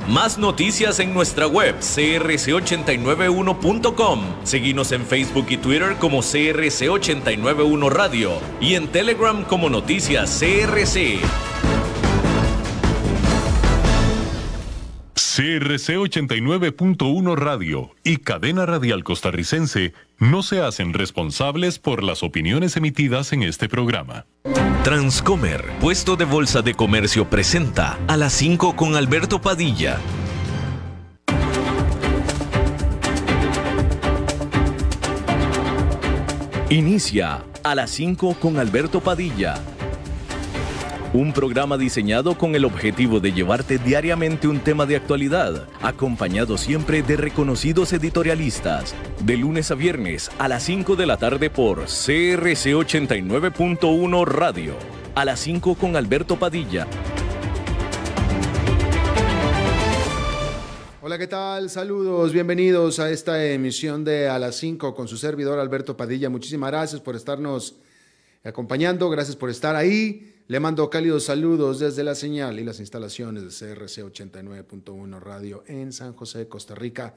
Más noticias en nuestra web crc891.com. Seguinos en Facebook y Twitter como CRC891 Radio y en Telegram como Noticias CRC. CRC 89.1 Radio y Cadena Radial Costarricense no se hacen responsables por las opiniones emitidas en este programa. Transcomer, puesto de bolsa de comercio, presenta A las 5 con Alberto Padilla. Inicia A las 5 con Alberto Padilla. Un programa diseñado con el objetivo de llevarte diariamente un tema de actualidad, acompañado siempre de reconocidos editorialistas, de lunes a viernes a las 5 de la tarde por CRC 89.1 Radio. A las 5 con Alberto Padilla. Hola, ¿qué tal? Saludos, bienvenidos a esta emisión de A las 5 con su servidor Alberto Padilla. Muchísimas gracias por estarnos acompañando, gracias por estar ahí. Le mando cálidos saludos desde la señal y las instalaciones de CRC 89.1 Radio en San José, Costa Rica,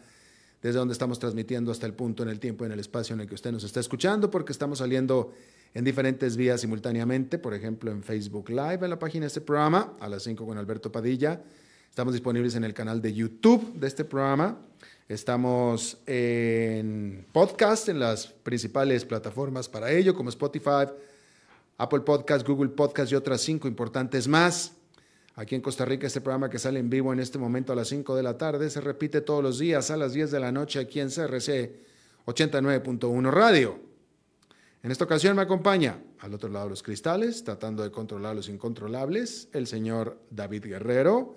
desde donde estamos transmitiendo hasta el punto en el tiempo y en el espacio en el que usted nos está escuchando, porque estamos saliendo en diferentes vías simultáneamente, por ejemplo en Facebook Live, en la página de este programa, A las 5 con Alberto Padilla. Estamos disponibles en el canal de YouTube de este programa. Estamos en podcast, en las principales plataformas para ello, como Spotify, Apple Podcast, Google Podcast y otras 5 importantes más. Aquí en Costa Rica, este programa que sale en vivo en este momento a las 5 de la tarde se repite todos los días a las 10 de la noche aquí en CRC 89.1 Radio. En esta ocasión me acompaña, al otro lado de los cristales, tratando de controlar los incontrolables, el señor David Guerrero,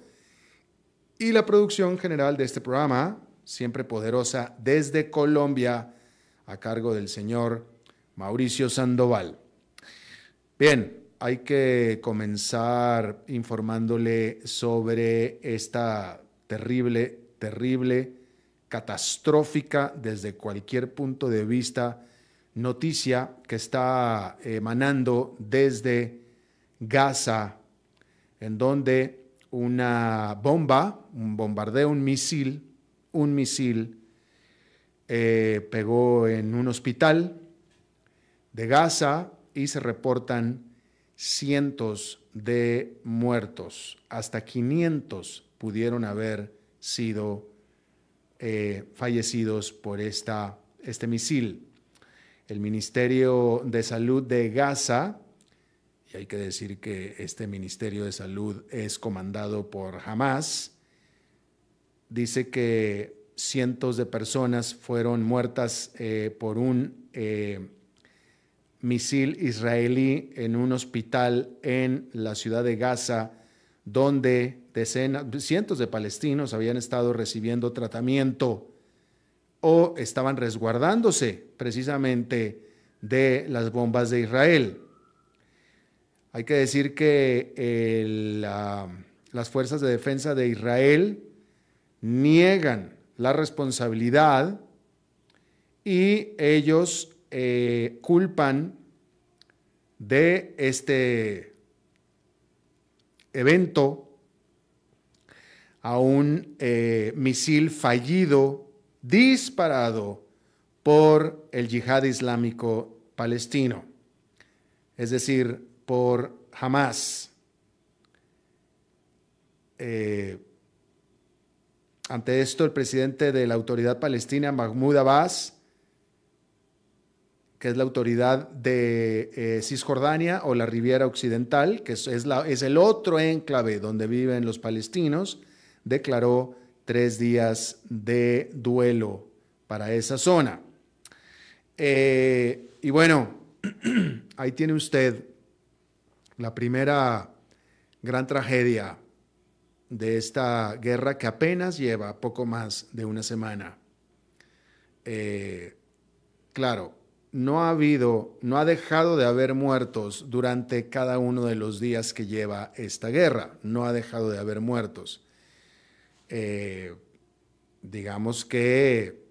y la producción general de este programa, siempre poderosa, desde Colombia, a cargo del señor Mauricio Sandoval. Bien, hay que comenzar informándole sobre esta terrible, catastrófica desde cualquier punto de vista noticia que está emanando desde Gaza, en donde una bomba, un bombardeo, un misil pegó en un hospital de Gaza y se reportan cientos de muertos. Hasta 500 pudieron haber sido fallecidos por este misil. El Ministerio de Salud de Gaza, y hay que decir que este Ministerio de Salud es comandado por Hamas, dice que cientos de personas fueron muertas por un misil israelí en un hospital en la ciudad de Gaza, donde cientos de palestinos habían estado recibiendo tratamiento o estaban resguardándose precisamente de las bombas de Israel. Hay que decir que las fuerzas de defensa de Israel niegan la responsabilidad y ellos culpan de este evento a un misil fallido disparado por el Yihad Islámico Palestino, es decir, por Hamas. Ante esto, el presidente de la autoridad palestina, Mahmoud Abbas, que es la autoridad de Cisjordania o la Riviera Occidental, que es el otro enclave donde viven los palestinos, declaró 3 días de duelo para esa zona. Y bueno, ahí tiene usted la primera gran tragedia de esta guerra que apenas lleva poco más de una semana. Claro, no ha dejado de haber muertos durante cada uno de los días que lleva esta guerra. No ha dejado de haber muertos. Digamos que,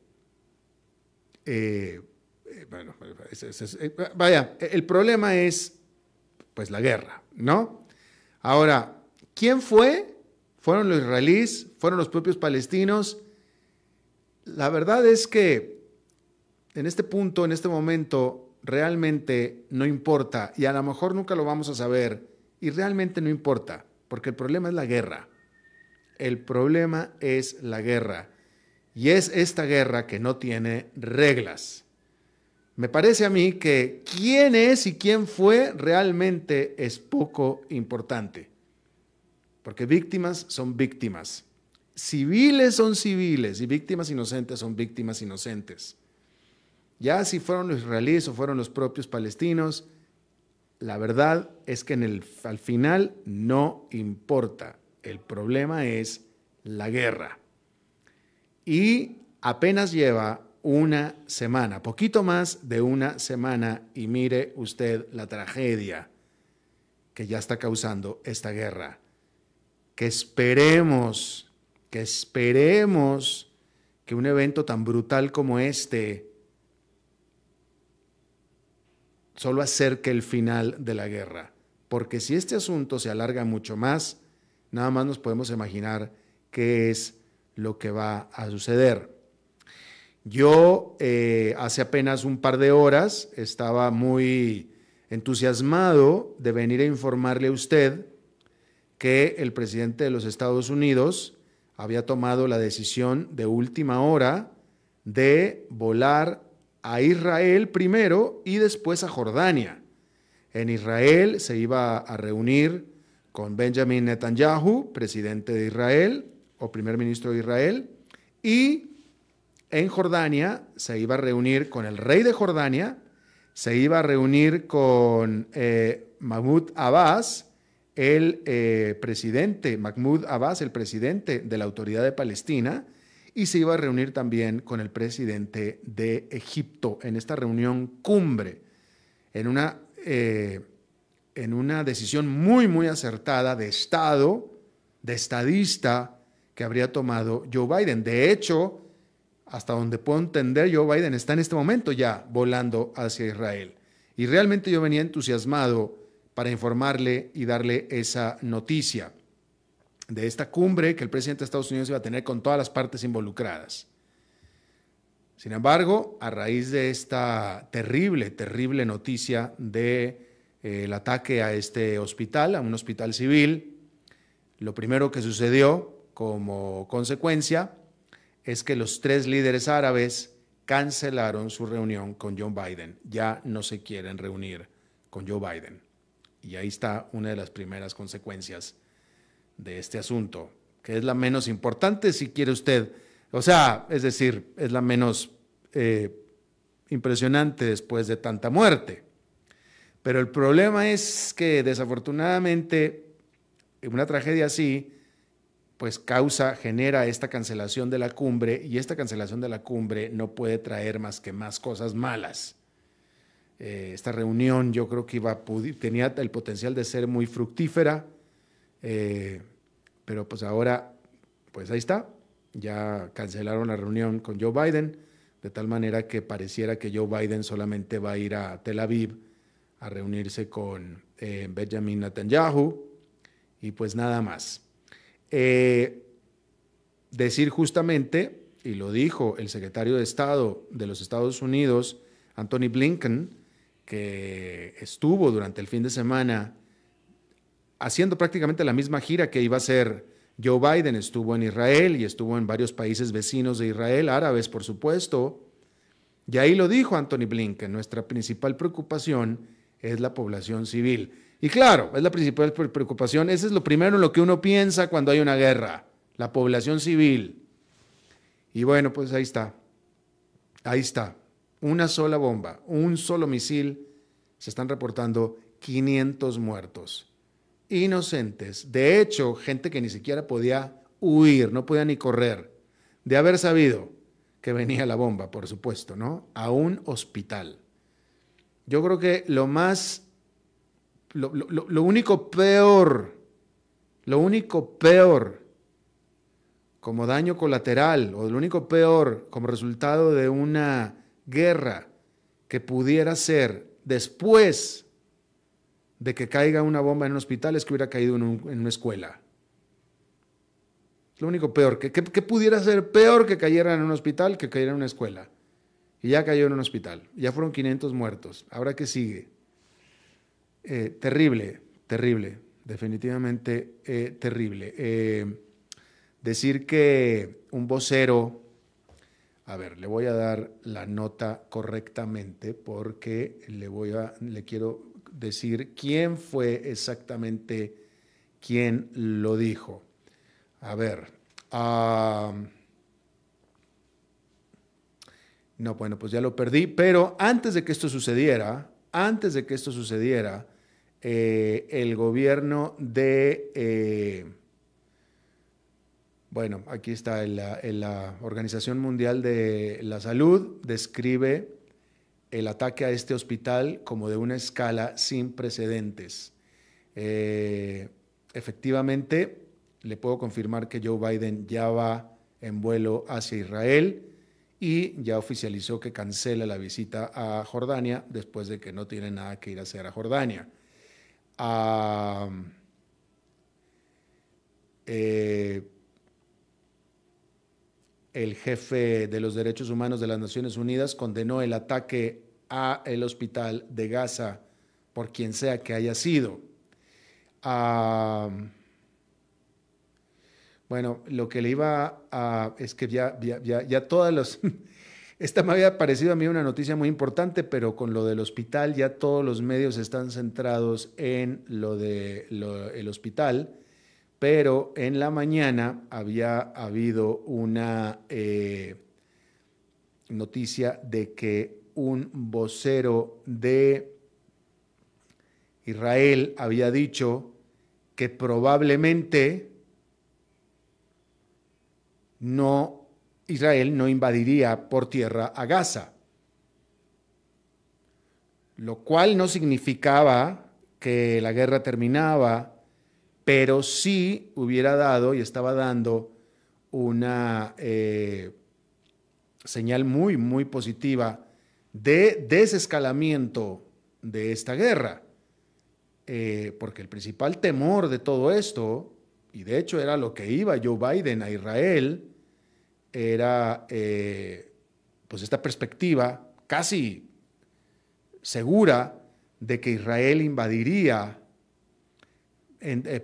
vaya, el problema es, pues, la guerra, ¿no? Ahora, ¿quién fue? ¿Fueron los israelíes? ¿Fueron los propios palestinos? La verdad es que en este punto, en este momento, realmente no importa, y a lo mejor nunca lo vamos a saber, y realmente no importa, porque el problema es la guerra. El problema es la guerra, y es esta guerra que no tiene reglas. Me parece a mí que quién es y quién fue realmente es poco importante, porque víctimas son víctimas, civiles son civiles y víctimas inocentes son víctimas inocentes. Ya si fueron los israelíes o fueron los propios palestinos, la verdad es que al final no importa. El problema es la guerra. Y apenas lleva una semana, poquito más de una semana, y mire usted la tragedia que ya está causando esta guerra. Que esperemos que un evento tan brutal como este solo acerque el final de la guerra, porque si este asunto se alarga mucho más, nada más nos podemos imaginar qué es lo que va a suceder. Yo hace apenas un par de horas estaba muy entusiasmado de venir a informarle a usted que el presidente de los Estados Unidos había tomado la decisión de última hora de volar a Israel primero y después a Jordania. En Israel se iba a reunir con Benjamin Netanyahu, presidente de Israel o primer ministro de Israel, y en Jordania se iba a reunir con el rey de Jordania, se iba a reunir con Mahmoud Abbas, el presidente de la Autoridad de Palestina, y se iba a reunir también con el presidente de Egipto en esta reunión cumbre, en una decisión muy, muy acertada de Estado, de estadista, que habría tomado Joe Biden. De hecho, hasta donde puedo entender, Joe Biden está en este momento ya volando hacia Israel. Y realmente yo venía entusiasmado para informarle y darle esa noticia de esta cumbre que el presidente de Estados Unidos iba a tener con todas las partes involucradas. Sin embargo, a raíz de esta terrible, terrible noticia del ataque a este hospital, a un hospital civil, lo primero que sucedió como consecuencia es que los 3 líderes árabes cancelaron su reunión con Joe Biden. Ya no se quieren reunir con Joe Biden. Y ahí está una de las primeras consecuencias de este asunto, que es la menos importante si quiere usted, o sea, es decir, es la menos impresionante después de tanta muerte. Pero el problema es que desafortunadamente una tragedia así pues genera esta cancelación de la cumbre, y esta cancelación de la cumbre no puede traer más que más cosas malas. Esta reunión yo creo que tenía el potencial de ser muy fructífera, pero pues ahora, pues ahí está, ya cancelaron la reunión con Joe Biden, de tal manera que pareciera que Joe Biden solamente va a ir a Tel Aviv a reunirse con Benjamin Netanyahu, y pues nada más. Decir justamente, y lo dijo el secretario de Estado de los Estados Unidos, Antony Blinken, que estuvo durante el fin de semana haciendo prácticamente la misma gira que iba a hacer Joe Biden. Estuvo en Israel y estuvo en varios países vecinos de Israel, árabes por supuesto, y ahí lo dijo Antony Blinken: nuestra principal preocupación es la población civil. Y claro, es la principal preocupación, eso es lo primero en lo que uno piensa cuando hay una guerra, la población civil. Y bueno, pues ahí está, una sola bomba, un solo misil, se están reportando 500 muertos, inocentes, de hecho, gente que ni siquiera podía huir, no podía ni correr, de haber sabido que venía la bomba, por supuesto, ¿no? A un hospital. Yo creo que lo único peor como daño colateral, o lo único peor como resultado de una guerra que pudiera ser después de que caiga una bomba en un hospital, es que hubiera caído en una escuela. Es lo único peor. ¿Qué pudiera ser peor que cayera en un hospital que cayera en una escuela? Y ya cayó en un hospital. Ya fueron 500 muertos. ¿Ahora qué sigue? Terrible, terrible. Definitivamente terrible. Decir que un vocero... A ver, le voy a dar la nota correctamente porque le quiero decir quién fue exactamente quien lo dijo. A ver. No, bueno, pues ya lo perdí, pero antes de que esto sucediera, el gobierno de... Bueno, aquí está, la Organización Mundial de la Salud describe el ataque a este hospital como de una escala sin precedentes. Efectivamente, le puedo confirmar que Joe Biden ya va en vuelo hacia Israel y ya oficializó que cancela la visita a Jordania después de que no tiene nada que ir a hacer a Jordania. El jefe de los derechos humanos de las Naciones Unidas condenó el ataque a el hospital de Gaza por quien sea que haya sido. Bueno, lo que le iba a... es que ya todas las... Esta me había parecido a mí una noticia muy importante, pero con lo del hospital ya todos los medios están centrados en el hospital. Pero en la mañana había habido una noticia de que un vocero de Israel había dicho que probablemente Israel no invadiría por tierra a Gaza, lo cual no significaba que la guerra terminaba, pero sí hubiera dado y estaba dando una señal muy, muy positiva de desescalamiento de esta guerra. Porque el principal temor de todo esto, y de hecho era lo que iba Joe Biden a Israel, era pues esta perspectiva casi segura de que Israel invadiría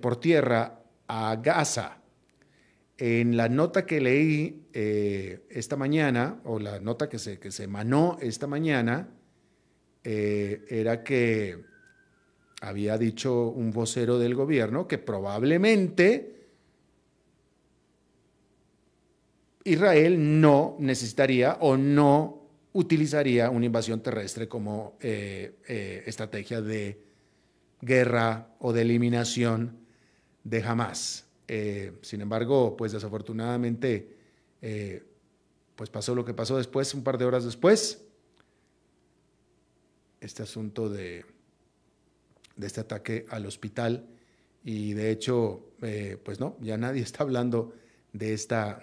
por tierra a Gaza. En la nota que leí esta mañana, o la nota que se emanó esta mañana, era que había dicho un vocero del gobierno que probablemente Israel no necesitaría o no utilizaría una invasión terrestre como estrategia de guerra o de eliminación de Hamás. Sin embargo, pues desafortunadamente, pues pasó lo que pasó después, un par de horas después, este asunto de este ataque al hospital, y de hecho, pues no, ya nadie está hablando de esta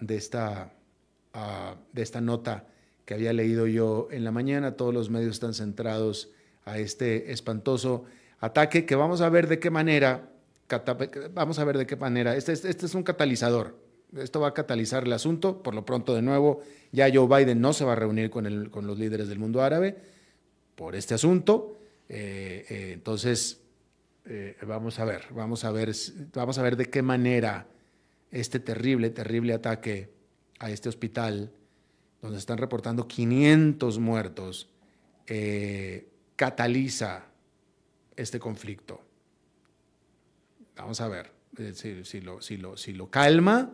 nota que había leído yo en la mañana. Todos los medios están centrados a este espantoso ataque que vamos a ver de qué manera, este es un catalizador, esto va a catalizar el asunto. Por lo pronto, de nuevo, ya Joe Biden no se va a reunir con los líderes del mundo árabe por este asunto, entonces vamos a ver de qué manera este terrible ataque a este hospital, donde están reportando 500 muertos, cataliza este conflicto. Vamos a ver si lo calma,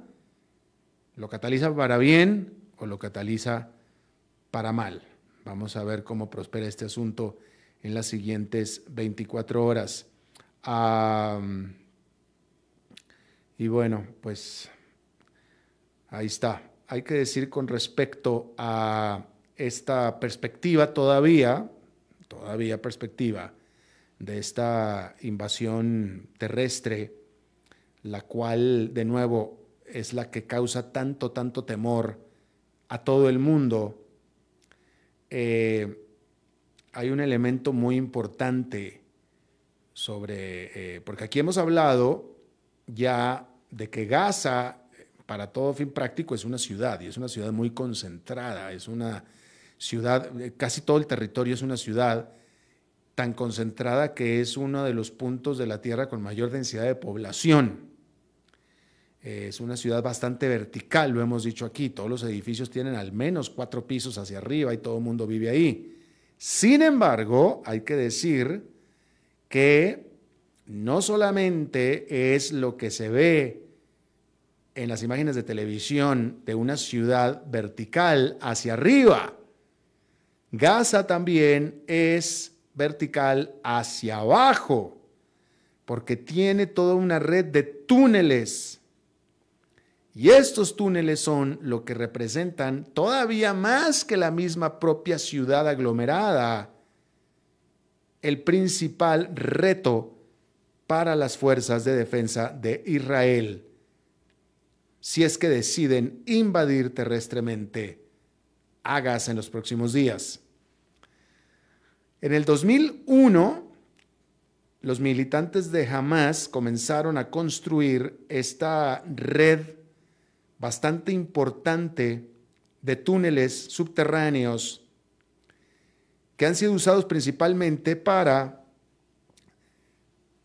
lo cataliza para bien o lo cataliza para mal. Vamos a ver cómo prospera este asunto en las siguientes 24 horas. Y bueno, pues ahí está. Hay que decir con respecto a esta perspectiva todavía perspectiva de esta invasión terrestre, la cual, de nuevo, es la que causa tanto temor a todo el mundo. Hay un elemento muy importante porque aquí hemos hablado ya de que Gaza para todo fin práctico es una ciudad, y es una ciudad muy concentrada, es una ciudad, casi todo el territorio es una ciudad tan concentrada que es uno de los puntos de la Tierra con mayor densidad de población. Es una ciudad bastante vertical, lo hemos dicho aquí, todos los edificios tienen al menos 4 pisos hacia arriba y todo el mundo vive ahí. Sin embargo, hay que decir que no solamente es lo que se ve en las imágenes de televisión de una ciudad vertical hacia arriba. Gaza también es vertical hacia abajo, porque tiene toda una red de túneles. Y estos túneles son lo que representan todavía más que la misma propia ciudad aglomerada, el principal reto para las fuerzas de defensa de Israel, si es que deciden invadir terrestremente a Gaza en los próximos días. En el 2001, los militantes de Hamás comenzaron a construir esta red bastante importante de túneles subterráneos que han sido usados principalmente para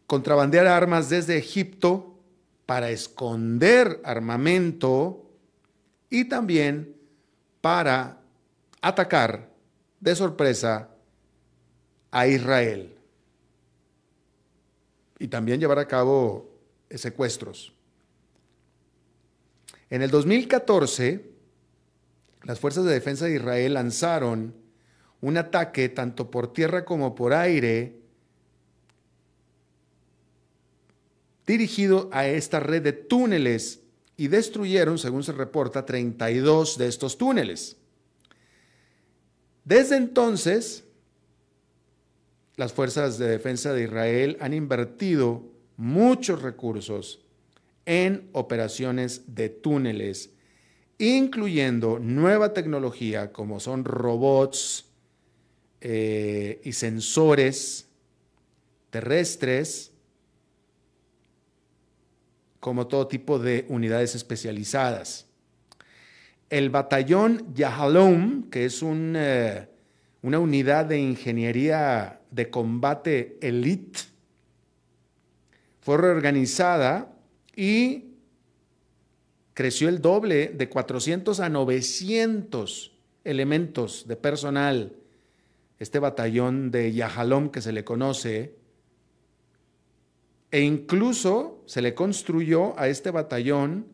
contrabandear armas desde Egipto, para esconder armamento y también para atacar de sorpresa a Israel y también llevar a cabo secuestros. En el 2014, las fuerzas de defensa de Israel lanzaron un ataque tanto por tierra como por aire dirigido a esta red de túneles y destruyeron, según se reporta, 32 de estos túneles. Desde entonces, las fuerzas de defensa de Israel han invertido muchos recursos en operaciones de túneles, incluyendo nueva tecnología como son robots y sensores terrestres, como todo tipo de unidades especializadas. El batallón Yahalom, que es una unidad de ingeniería de combate elite, fue reorganizada y creció el doble, de 400 a 900 elementos de personal. Este batallón de Yahalom que se le conoce, e incluso se le construyó a este batallón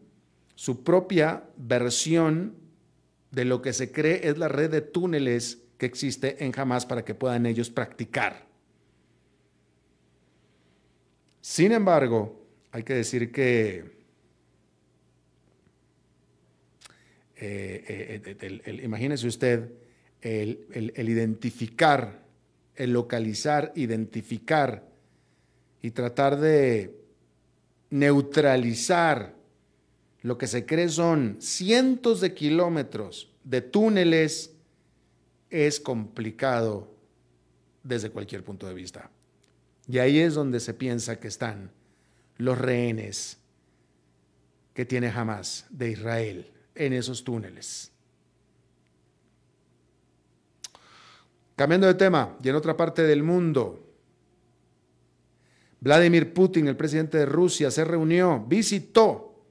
su propia versión de lo que se cree es la red de túneles que existe en Hamás para que puedan ellos practicar. Sin embargo, hay que decir que imagínese usted el identificar, el localizar, identificar y tratar de neutralizar lo que se cree son cientos de kilómetros de túneles es complicado desde cualquier punto de vista. Y ahí es donde se piensa que están los rehenes que tiene Hamás de Israel en esos túneles. Cambiando de tema, y en otra parte del mundo, Vladimir Putin, el presidente de Rusia, se reunió, visitó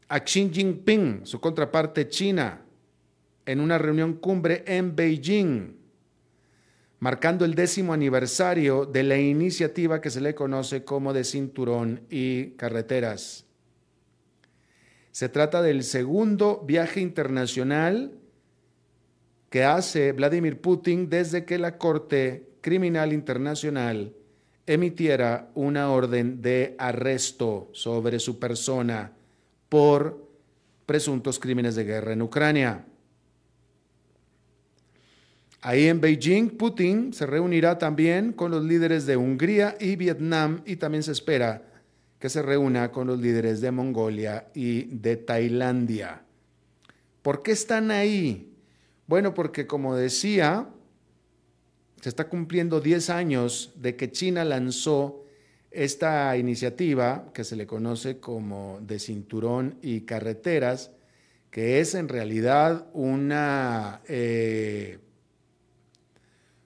a Xi Jinping, su contraparte China, en una reunión cumbre en Beijing, marcando el 10º aniversario de la iniciativa que se le conoce como de cinturón y carreteras. Se trata del segundo viaje internacional que hace Vladimir Putin desde que la Corte Criminal Internacional emitiera una orden de arresto sobre su persona por presuntos crímenes de guerra en Ucrania. Ahí en Beijing, Putin se reunirá también con los líderes de Hungría y Vietnam y también se espera que se reúna con los líderes de Mongolia y de Tailandia. ¿Por qué están ahí? Bueno, porque como decía, se está cumpliendo 10 años de que China lanzó Esta iniciativa, que se le conoce como de cinturón y carreteras, que es en realidad una,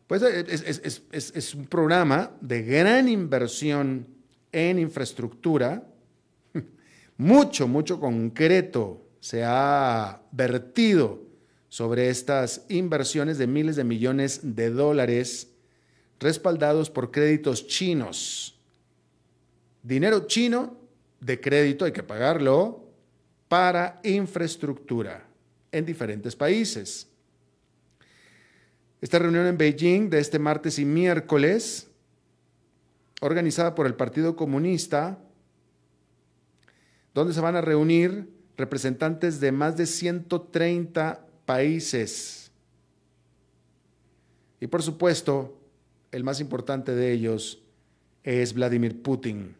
pues es un programa de gran inversión en infraestructura, mucho concreto se ha vertido sobre estas inversiones de miles de millones de dólares respaldados por créditos chinos. Dinero chino de crédito, hay que pagarlo, para infraestructura en diferentes países. Esta reunión en Beijing de este martes y miércoles, organizada por el Partido Comunista, donde se van a reunir representantes de más de 130 países. Y por supuesto, el más importante de ellos es Vladimir Putin,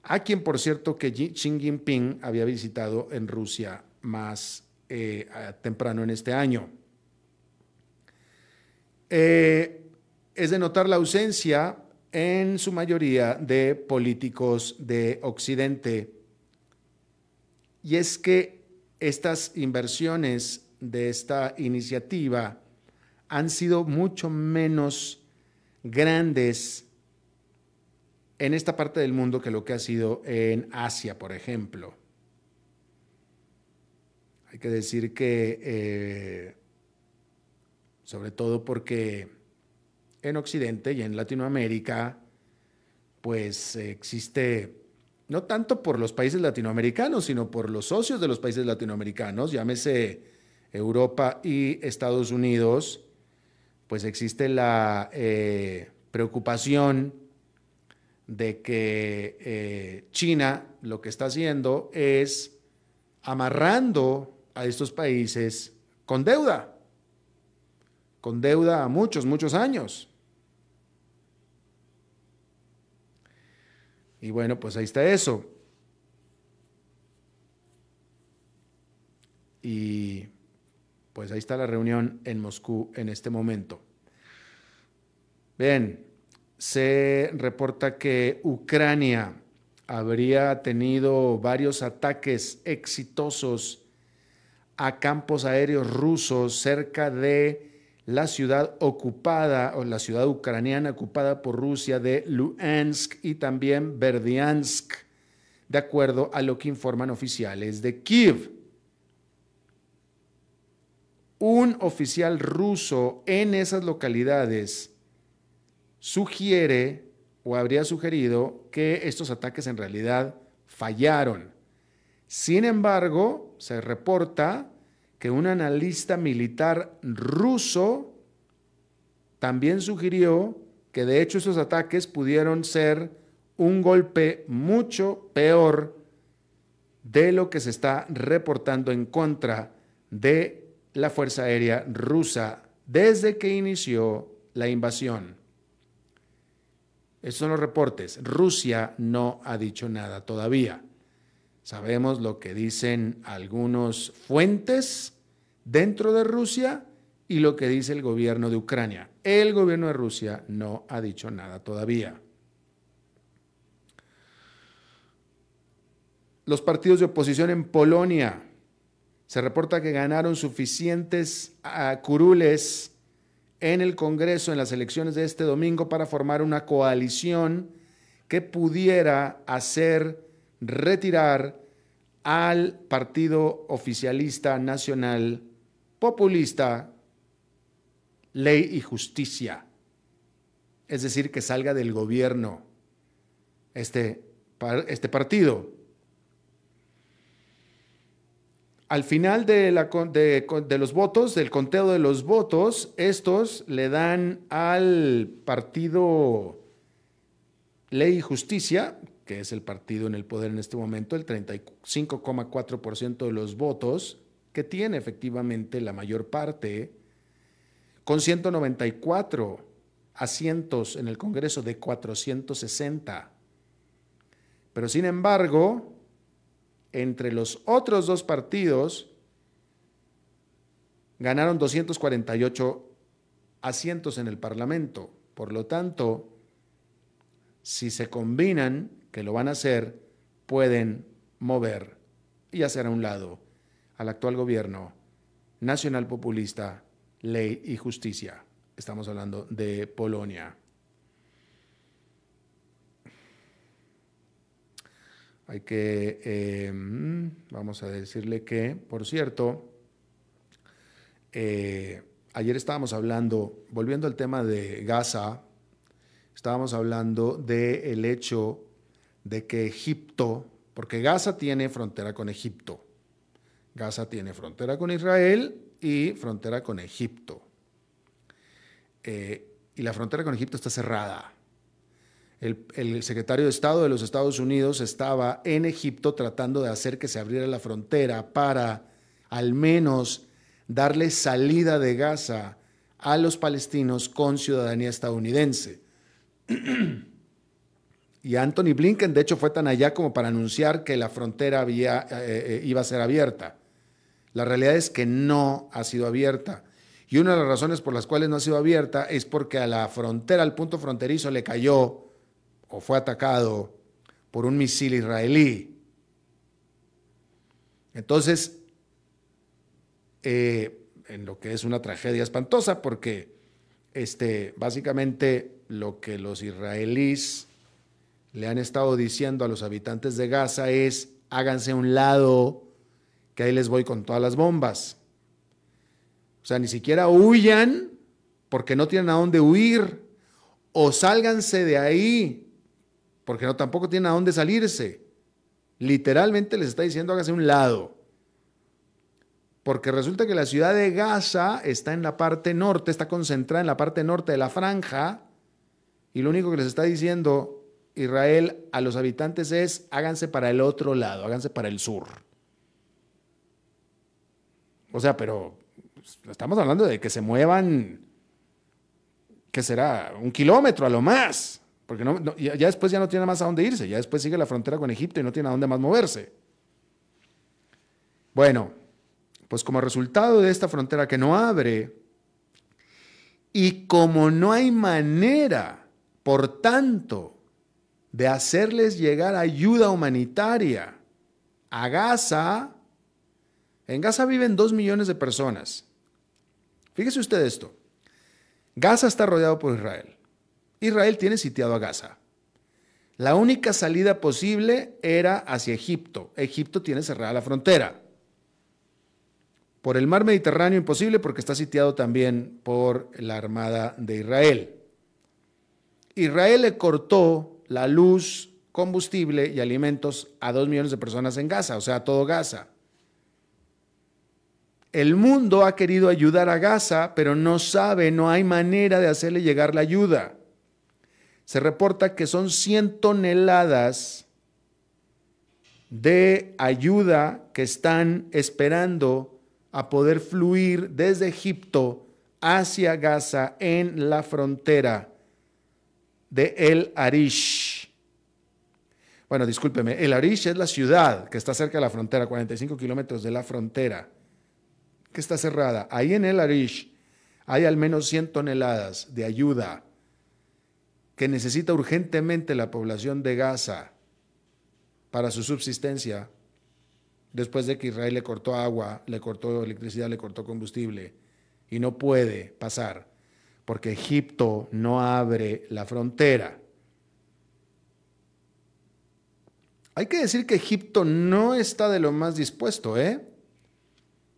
a quien, por cierto, que Xi Jinping había visitado en Rusia más temprano en este año. Es de notar la ausencia, en su mayoría, de políticos de Occidente. Y es que estas inversiones de esta iniciativa han sido mucho menos grandes en esta parte del mundo que lo que ha sido en Asia, por ejemplo. Hay que decir que, sobre todo porque en Occidente y en Latinoamérica, pues existe, no tanto por los países latinoamericanos, sino por los socios de los países latinoamericanos, llámese Europa y Estados Unidos, pues existe la preocupación de que China lo que está haciendo es amarrando a estos países con deuda a muchos años. Y bueno, pues ahí está eso. Y pues ahí está la reunión en Moscú en este momento. Bien, se reporta que Ucrania habría tenido varios ataques exitosos a campos aéreos rusos cerca de la ciudad ocupada, o la ciudad ucraniana ocupada por Rusia de Luhansk y también Berdiansk, de acuerdo a lo que informan oficiales de Kiev. Un oficial ruso en esas localidades sugiere o habría sugerido que estos ataques en realidad fallaron. Sin embargo, se reporta que un analista militar ruso también sugirió que de hecho esos ataques pudieron ser un golpe mucho peor de lo que se está reportando en contra de la Fuerza Aérea Rusa desde que inició la invasión. Estos son los reportes. Rusia no ha dicho nada todavía. Sabemos lo que dicen algunas fuentes dentro de Rusia y lo que dice el gobierno de Ucrania. El gobierno de Rusia no ha dicho nada todavía. Los partidos de oposición en Polonia, se reporta que ganaron suficientes curules en el Congreso en las elecciones de este domingo para formar una coalición que pudiera hacer retirar al partido oficialista nacional populista Ley y Justicia, es decir, que salga del gobierno este partido. Al final de los votos, del conteo de los votos, estos le dan al partido Ley y Justicia, que es el partido en el poder en este momento, el 35,4% de los votos, que tiene efectivamente la mayor parte, con 194 asientos en el Congreso de 460. Pero sin embargo, entre los otros dos partidos, ganaron 248 asientos en el Parlamento. Por lo tanto, si se combinan, que lo van a hacer, pueden mover y hacer a un lado al actual gobierno nacional populista, ley y justicia. Estamos hablando de Polonia. Hay que, vamos a decirle que, por cierto, ayer estábamos hablando, volviendo al tema de Gaza, estábamos hablando del hecho de que Egipto, porque Gaza tiene frontera con Egipto, Gaza tiene frontera con Israel y frontera con Egipto. Y la frontera con Egipto está cerrada. El secretario de Estado de los Estados Unidos estaba en Egipto tratando de hacer que se abriera la frontera para al menos darle salida de Gaza a los palestinos con ciudadanía estadounidense. Y Anthony Blinken, de hecho, fue tan allá como para anunciar que la frontera iba a ser abierta. La realidad es que no ha sido abierta. Y una de las razones por las cuales no ha sido abierta es porque a la frontera, al punto fronterizo, le cayó o fue atacado por un misil israelí. Entonces, en lo que es una tragedia espantosa, porque básicamente lo que los israelíes le han estado diciendo a los habitantes de Gaza es: háganse a un lado, que ahí les voy con todas las bombas. O sea, ni siquiera huyan porque no tienen a dónde huir, o sálganse de ahí porque tampoco tienen a dónde salirse. Literalmente les está diciendo: háganse a un lado. Porque resulta que la ciudad de Gaza está en la parte norte, está concentrada en la parte norte de la franja, y lo único que les está diciendo Israel a los habitantes es: háganse para el otro lado, háganse para el sur. O sea, pero estamos hablando de que se muevan, ¿qué será? 1 kilómetro a lo más, porque ya después ya no tiene más a dónde irse, ya después sigue la frontera con Egipto y no tiene a dónde más moverse. Bueno, pues como resultado de esta frontera que no abre, y como no hay manera, por tanto, de hacerles llegar ayuda humanitaria a Gaza, en Gaza viven 2 millones de personas. Fíjese usted esto. Gaza está rodeado por Israel. Israel tiene sitiado a Gaza. La única salida posible era hacia Egipto. Egipto tiene cerrada la frontera. Por el mar Mediterráneo imposible, porque está sitiado también por la Armada de Israel. Israel le cortó la luz, combustible y alimentos a 2 millones de personas en Gaza, o sea, a todo Gaza. El mundo ha querido ayudar a Gaza, pero no hay manera de hacerle llegar la ayuda. Se reporta que son 100 toneladas de ayuda que están esperando a poder fluir desde Egipto hacia Gaza en la frontera de El Arish. Bueno, discúlpeme, El Arish es la ciudad que está cerca de la frontera, 45 kilómetros de la frontera, que está cerrada. Ahí en El Arish hay al menos 100 toneladas de ayuda que necesita urgentemente la población de Gaza para su subsistencia, después de que Israel le cortó agua, le cortó electricidad, le cortó combustible, y no puede pasar porque Egipto no abre la frontera. Hay que decir que Egipto no está de lo más dispuesto, ¿eh?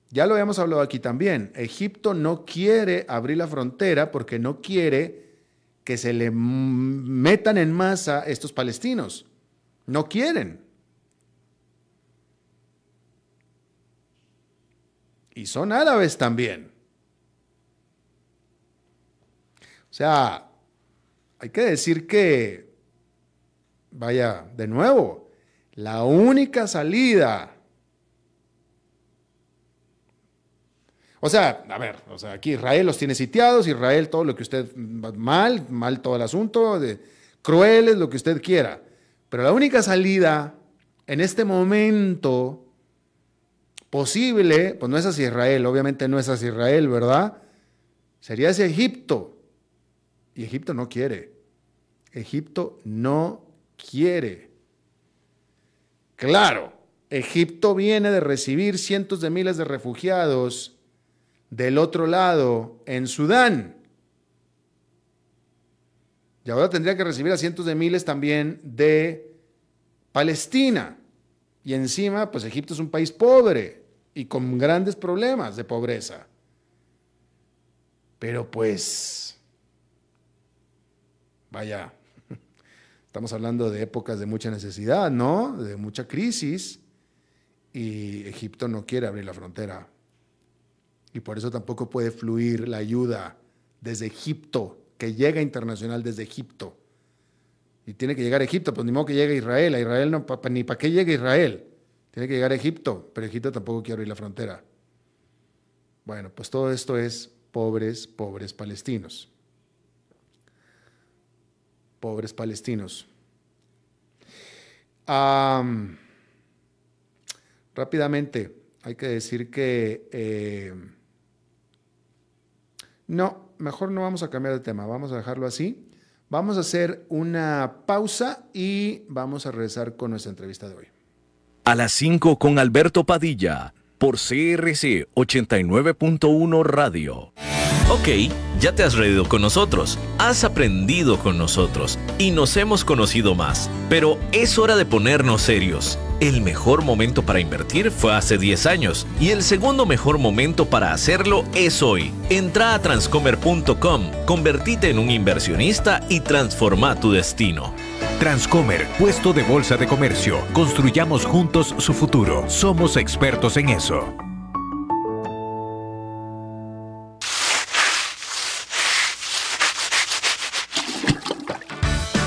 Ya lo habíamos hablado aquí también. Egipto no quiere abrir la frontera porque no quiere que se le metan en masa estos palestinos. No quieren. Y son árabes también. O sea, hay que decir que, vaya, de nuevo, la única salida. O sea, a ver, aquí Israel los tiene sitiados, Israel todo lo que usted, mal todo el asunto, crueles, lo que usted quiera. Pero la única salida en este momento posible, pues no es hacia Israel, obviamente no es hacia Israel, ¿verdad? Sería hacia Egipto. Y Egipto no quiere. Egipto no quiere. Claro, Egipto viene de recibir cientos de miles de refugiados del otro lado, en Sudán. Y ahora tendría que recibir a cientos de miles también de Palestina. Y encima, pues Egipto es un país pobre y con grandes problemas de pobreza. Pero pues, vaya, estamos hablando de épocas de mucha necesidad, ¿no? De mucha crisis. Y Egipto no quiere abrir la frontera. Y por eso tampoco puede fluir la ayuda desde Egipto, que llega internacional desde Egipto. Y tiene que llegar a Egipto, pues ni modo que llegue a Israel. A Israel no, ni para qué llegue a Israel. Tiene que llegar a Egipto, pero Egipto tampoco quiere abrir la frontera. Bueno, pues todo esto es pobres, pobres palestinos. Pobres palestinos. Rápidamente, hay que decir que no, mejor no vamos a cambiar de tema, vamos a dejarlo así. Vamos a hacer una pausa y vamos a regresar con nuestra entrevista de hoy. A las 5 con Alberto Padilla, por CRC 89.1 Radio. Ok, ya te has reído con nosotros, has aprendido con nosotros y nos hemos conocido más. Pero es hora de ponernos serios. El mejor momento para invertir fue hace 10 años y el segundo mejor momento para hacerlo es hoy. Entra a transcomer.com, convertite en un inversionista y transforma tu destino. Transcomer, puesto de bolsa de comercio. Construyamos juntos su futuro. Somos expertos en eso.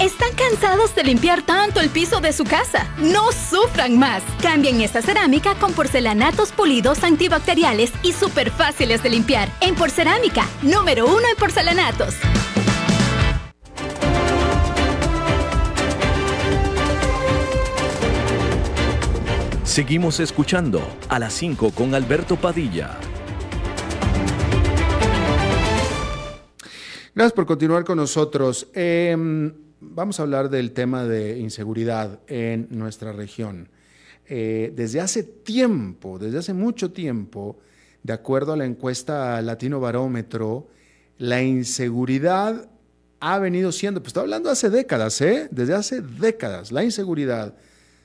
¿Están cansados de limpiar tanto el piso de su casa? ¡No sufran más! Cambien esta cerámica con porcelanatos pulidos antibacteriales y súper fáciles de limpiar. En Porcerámica, número 1 en porcelanatos. Seguimos escuchando a las 5 con Alberto Padilla. Gracias por continuar con nosotros. Vamos a hablar del tema de inseguridad en nuestra región. Desde hace tiempo, desde hace mucho tiempo, de acuerdo a la encuesta Latino Barómetro, la inseguridad ha venido siendo, pues estoy hablando hace décadas, desde hace décadas, la inseguridad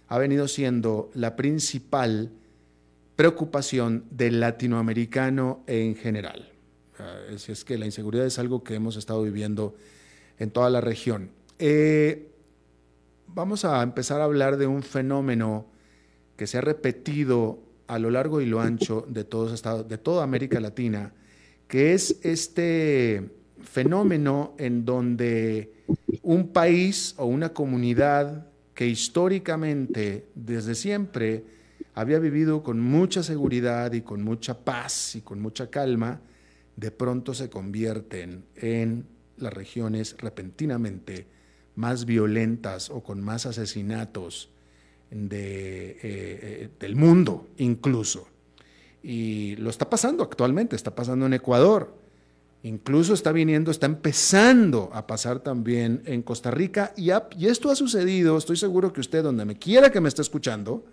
ha venido siendo la principal preocupación del latinoamericano en general. Es que la inseguridad es algo que hemos estado viviendo en toda la región. Vamos a empezar a hablar de un fenómeno que se ha repetido a lo largo y lo ancho de toda América Latina, que es este fenómeno en donde un país o una comunidad que históricamente, desde siempre, había vivido con mucha seguridad y con mucha paz y con mucha calma, de pronto se convierten en las regiones repentinamente más violentas o con más asesinatos del mundo incluso. Y lo está pasando actualmente, está pasando en Ecuador, incluso está empezando a pasar también en Costa Rica y esto ha sucedido, estoy seguro que usted, donde me quiera que me esté escuchando,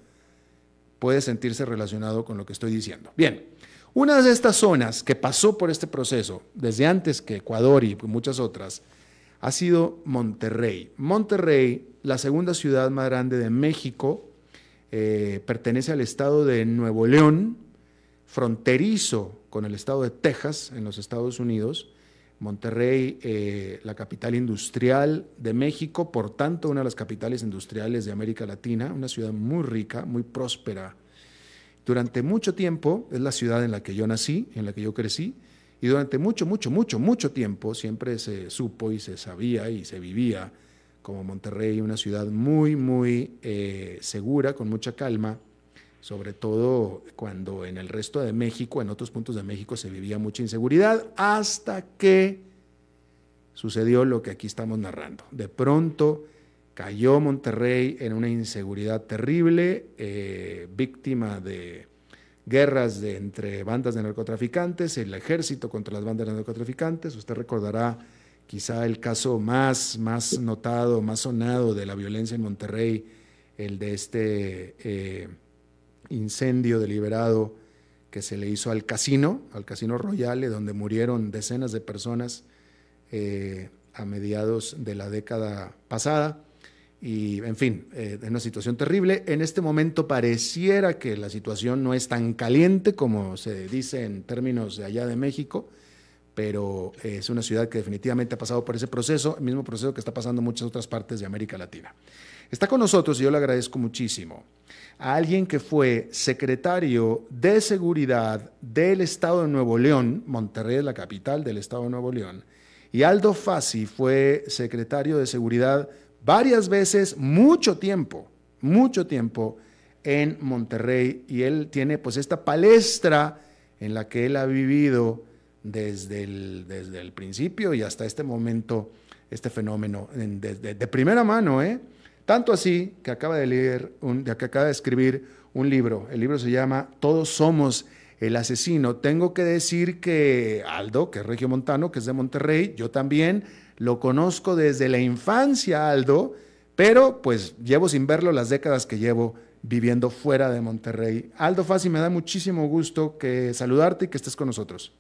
puede sentirse relacionado con lo que estoy diciendo. Bien, una de estas zonas que pasó por este proceso, desde antes que Ecuador y muchas otras, ha sido Monterrey. Monterrey, la segunda ciudad más grande de México, pertenece al estado de Nuevo León, fronterizo con el estado de Texas, en los Estados Unidos. Monterrey, la capital industrial de México, por tanto, una de las capitales industriales de América Latina, una ciudad muy rica, muy próspera. Durante mucho tiempo, es la ciudad en la que yo nací, en la que yo crecí, y durante mucho tiempo siempre se supo y se sabía y se vivía como Monterrey, una ciudad muy segura, con mucha calma, sobre todo cuando en el resto de México, en otros puntos de México se vivía mucha inseguridad, hasta que sucedió lo que aquí estamos narrando. De pronto cayó Monterrey en una inseguridad terrible, víctima de guerras entre bandas de narcotraficantes, el ejército contra las bandas de narcotraficantes. Usted recordará quizá el caso más notado, más sonado de la violencia en Monterrey, el de este incendio deliberado que se le hizo al Casino Royale, donde murieron decenas de personas a mediados de la década pasada. Y, en fin, es una situación terrible. En este momento pareciera que la situación no es tan caliente como se dice en términos de allá de México, pero es una ciudad que definitivamente ha pasado por ese proceso, el mismo proceso que está pasando en muchas otras partes de América Latina. Está con nosotros, y yo le agradezco muchísimo, a alguien que fue secretario de Seguridad del Estado de Nuevo León. Monterrey es la capital del Estado de Nuevo León, y Aldo Fassi fue secretario de Seguridad varias veces, mucho tiempo en Monterrey, y él tiene pues esta palestra en la que él ha vivido desde el principio y hasta este momento, este fenómeno de primera mano, tanto así que acaba de escribir un libro. El libro se llama Todos somos el asesino. Tengo que decir que Aldo, que es regiomontano, que es de Monterrey, yo también lo conozco desde la infancia, Aldo, pero pues llevo sin verlo las décadas que llevo viviendo fuera de Monterrey. Aldo Fassi, me da muchísimo gusto saludarte y que estés con nosotros.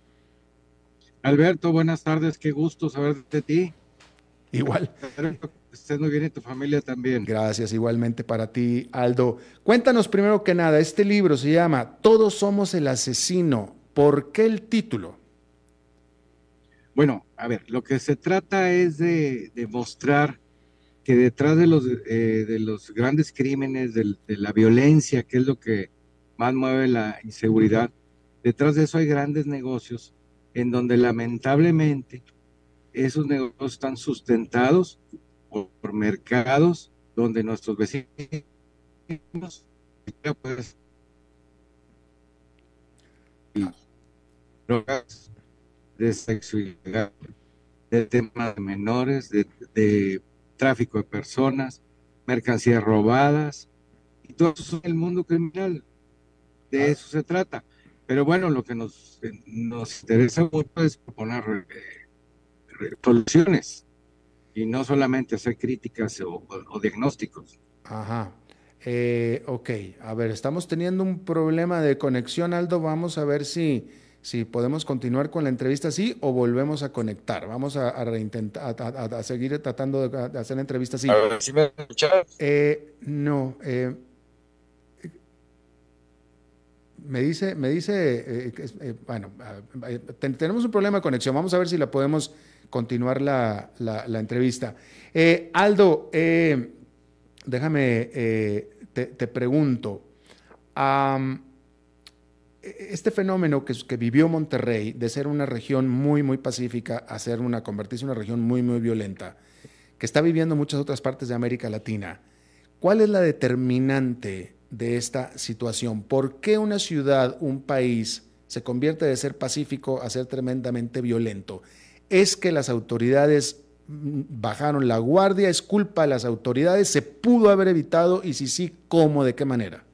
Alberto, buenas tardes, qué gusto saber de ti. Igual. Espero que estés muy bien y tu familia también. Gracias, igualmente para ti, Aldo. Cuéntanos primero que nada, este libro se llama Todos somos el asesino. ¿Por qué el título? Bueno, a ver, lo que se trata es de mostrar que detrás de los grandes crímenes, de la violencia, que es lo que más mueve la inseguridad, detrás de eso hay grandes negocios en donde lamentablemente esos negocios están sustentados por mercados donde nuestros vecinos, pues, y drogas, de sexo ilegal, de temas de menores, de tráfico de personas, mercancías robadas, y todo eso es el mundo criminal. De eso se trata. Pero bueno, lo que nos interesa mucho es proponer soluciones y no solamente hacer críticas o diagnósticos. Ajá. Ok, a ver, estamos teniendo un problema de conexión, Aldo. Vamos a ver si podemos continuar con la entrevista así o volvemos a conectar. Vamos a reintentar, a seguir tratando de hacer la entrevista así. A ver, ¿sí me escuchas? No. Me dice, bueno, tenemos un problema de conexión. Vamos a ver si la podemos continuar la entrevista. Aldo, déjame, te pregunto, este fenómeno que vivió Monterrey de ser una región muy, muy pacífica a convertirse en una región muy, muy violenta, que está viviendo muchas otras partes de América Latina, ¿cuál es la determinante de esta situación? ¿Por qué una ciudad, un país, se convierte de ser pacífico a ser tremendamente violento? ¿Es que las autoridades bajaron la guardia? ¿Es culpa de las autoridades? ¿Se pudo haber evitado? Y si sí, ¿cómo? ¿De qué manera?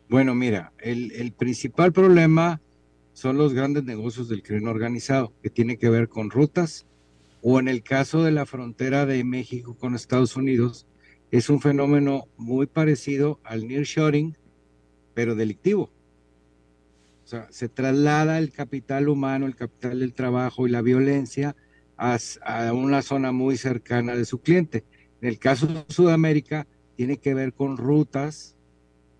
Bueno, mira, el principal problema son los grandes negocios del crimen organizado, que tiene que ver con rutas, o en el caso de la frontera de México con Estados Unidos, es un fenómeno muy parecido al nearshoring, pero delictivo. O sea, se traslada el capital humano, el capital del trabajo y la violencia a una zona muy cercana de su cliente. En el caso de Sudamérica, tiene que ver con rutas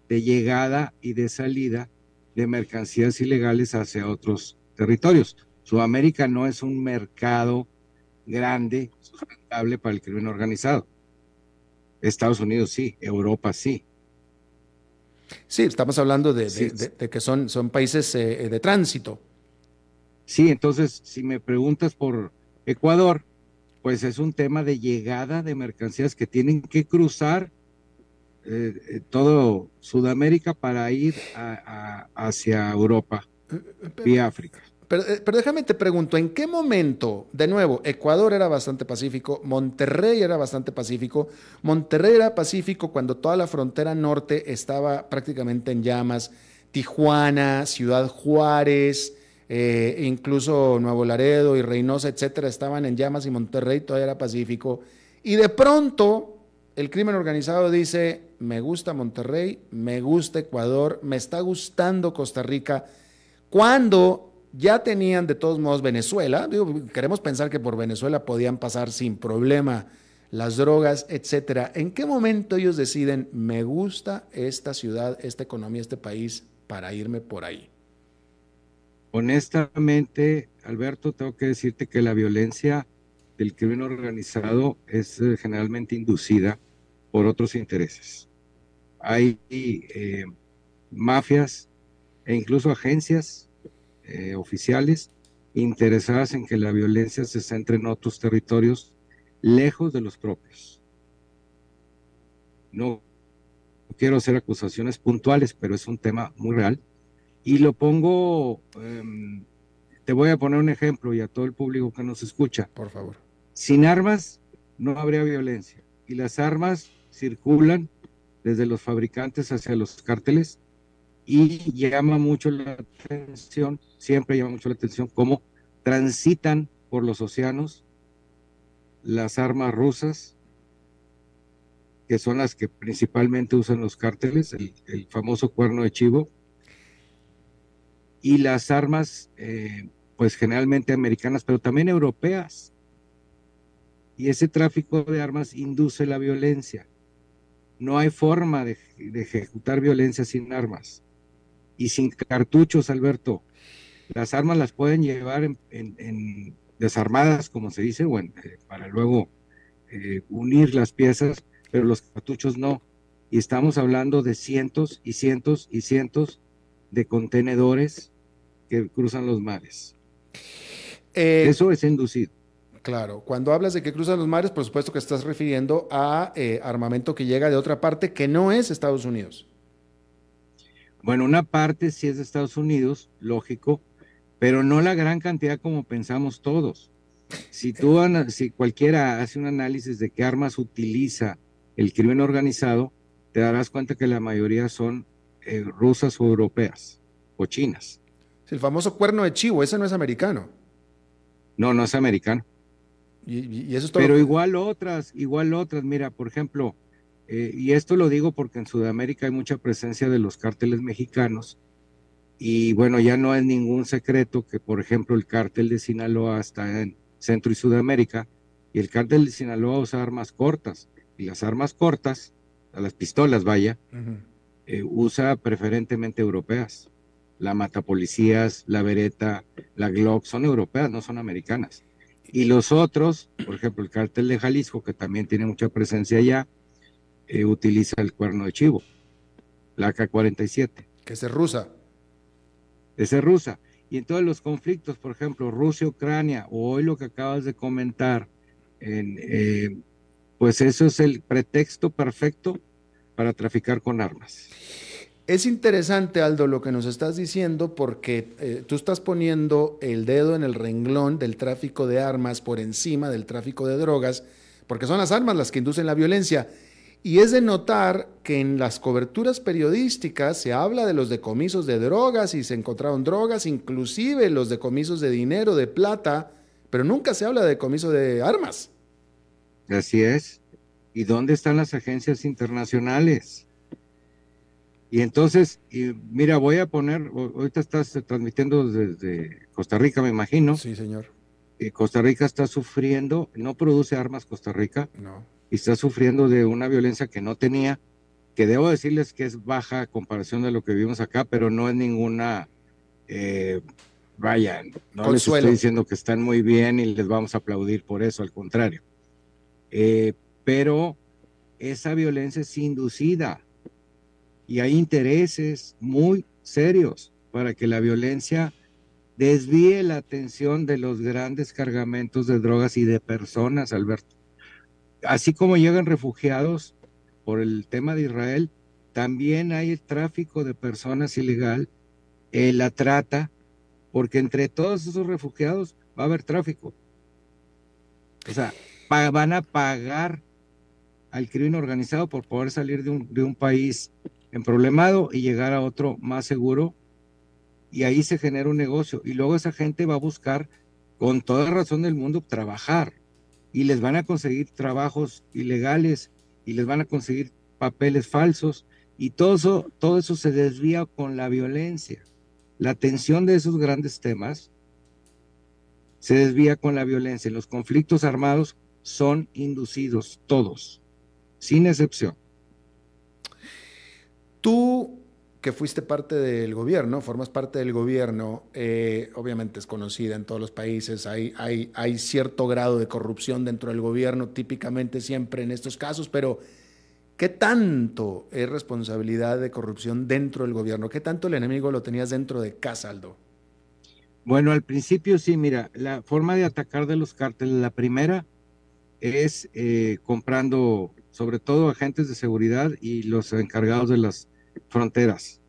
de llegada y de salida de mercancías ilegales hacia otros territorios. Sudamérica no es un mercado grande, sustentable para el crimen organizado. Estados Unidos sí, Europa sí. Sí, estamos hablando de que son países de tránsito. Sí, entonces, si me preguntas por Ecuador, pues es un tema de llegada de mercancías que tienen que cruzar todo Sudamérica para ir hacia Europa y África. Pero déjame te pregunto, ¿en qué momento, de nuevo, Ecuador era bastante pacífico, Monterrey era bastante pacífico? Monterrey era pacífico cuando toda la frontera norte estaba prácticamente en llamas, Tijuana, Ciudad Juárez, incluso Nuevo Laredo y Reynosa, etcétera, estaban en llamas y Monterrey todavía era pacífico. Y de pronto el crimen organizado dice, me gusta Monterrey, me gusta Ecuador, me está gustando Costa Rica, cuando ya tenían de todos modos Venezuela. Digo, queremos pensar que por Venezuela podían pasar sin problema las drogas, etcétera. ¿En qué momento ellos deciden, me gusta esta ciudad, esta economía, este país, para irme por ahí? Honestamente, Alberto, tengo que decirte que la violencia del crimen organizado es generalmente inducida por otros intereses. Hay mafias e incluso agencias oficiales interesadas en que la violencia se centre en otros territorios lejos de los propios. No quiero hacer acusaciones puntuales, pero es un tema muy real. Y lo pongo, te voy a poner un ejemplo y a todo el público que nos escucha. Por favor. Sin armas no habría violencia. Y las armas circulan desde los fabricantes hacia los cárteles y llama mucho la atención, siempre llama mucho la atención cómo transitan por los océanos las armas rusas, que son las que principalmente usan los cárteles, el famoso cuerno de chivo, y las armas, pues generalmente americanas, pero también europeas. Y ese tráfico de armas induce la violencia. No hay forma de ejecutar violencia sin armas. Y sin cartuchos, Alberto. Las armas las pueden llevar en desarmadas, como se dice, para luego unir las piezas, pero los cartuchos no. Y estamos hablando de cientos y cientos y cientos de contenedores que cruzan los mares. Eso es inducido. Claro, cuando hablas de que cruzan los mares, por supuesto que estás refiriendo a armamento que llega de otra parte que no es Estados Unidos. Bueno, una parte sí es de Estados Unidos, lógico, pero no la gran cantidad como pensamos todos. Si cualquiera hace un análisis de qué armas utiliza el crimen organizado, te darás cuenta que la mayoría son rusas o europeas o chinas. El famoso cuerno de chivo, ese no es americano. No, no es americano. Y eso es todo. Pero igual otras, mira, por ejemplo, y esto lo digo porque en Sudamérica hay mucha presencia de los cárteles mexicanos, y bueno, ya no es ningún secreto que, por ejemplo, el cártel de Sinaloa está en Centro y Sudamérica, y el cártel de Sinaloa usa armas cortas, y las armas cortas, las pistolas, vaya, usa preferentemente europeas. La matapolicías, la Beretta, la Glock son europeas, no son americanas. Y los otros, por ejemplo, el cártel de Jalisco, que también tiene mucha presencia allá, utiliza el cuerno de chivo, la AK-47. Que es rusa. Esa es rusa. Y en todos los conflictos, por ejemplo, Rusia-Ucrania, o hoy lo que acabas de comentar, pues eso es el pretexto perfecto para traficar con armas. Es interesante, Aldo, lo que nos estás diciendo, porque tú estás poniendo el dedo en el renglón del tráfico de armas por encima del tráfico de drogas, porque son las armas las que inducen la violencia. Y es de notar que en las coberturas periodísticas se habla de los decomisos de drogas y se encontraron drogas, inclusive los decomisos de dinero, de plata, pero nunca se habla de decomiso de armas. Así es. ¿Y dónde están las agencias internacionales? Y entonces, mira, voy a poner, ahorita estás transmitiendo desde Costa Rica, me imagino. Sí, señor. Costa Rica está sufriendo, no produce armas Costa Rica, no. Y está sufriendo de una violencia que no tenía, que debo decirles que es baja a comparación de lo que vivimos acá, pero no es ninguna, vaya, no Consuelo. Les estoy diciendo que están muy bien y les vamos a aplaudir por eso, al contrario. Pero esa violencia es inducida. Y hay intereses muy serios para que la violencia desvíe la atención de los grandes cargamentos de drogas y de personas, Alberto. Así como llegan refugiados por el tema de Israel, también hay el tráfico de personas ilegal, la trata, porque entre todos esos refugiados va a haber tráfico. O sea, van a pagar al crimen organizado por poder salir de un país emproblemado y llegar a otro más seguro y ahí se genera un negocio. Y luego esa gente va a buscar, con toda razón del mundo, trabajar. Y les van a conseguir trabajos ilegales y les van a conseguir papeles falsos. Y todo eso se desvía con la violencia. La atención de esos grandes temas se desvía con la violencia. Los conflictos armados son inducidos, todos, sin excepción. Tú, que fuiste parte del gobierno, formas parte del gobierno, obviamente es conocida en todos los países, hay cierto grado de corrupción dentro del gobierno, típicamente siempre en estos casos, pero ¿qué tanto es responsabilidad de corrupción dentro del gobierno? ¿Qué tanto el enemigo lo tenías dentro de casa, Aldo? Bueno, al principio sí, mira, la forma de atacar de los cárteles, la primera es comprando sobre todo agentes de seguridad y los encargados de las fronteras,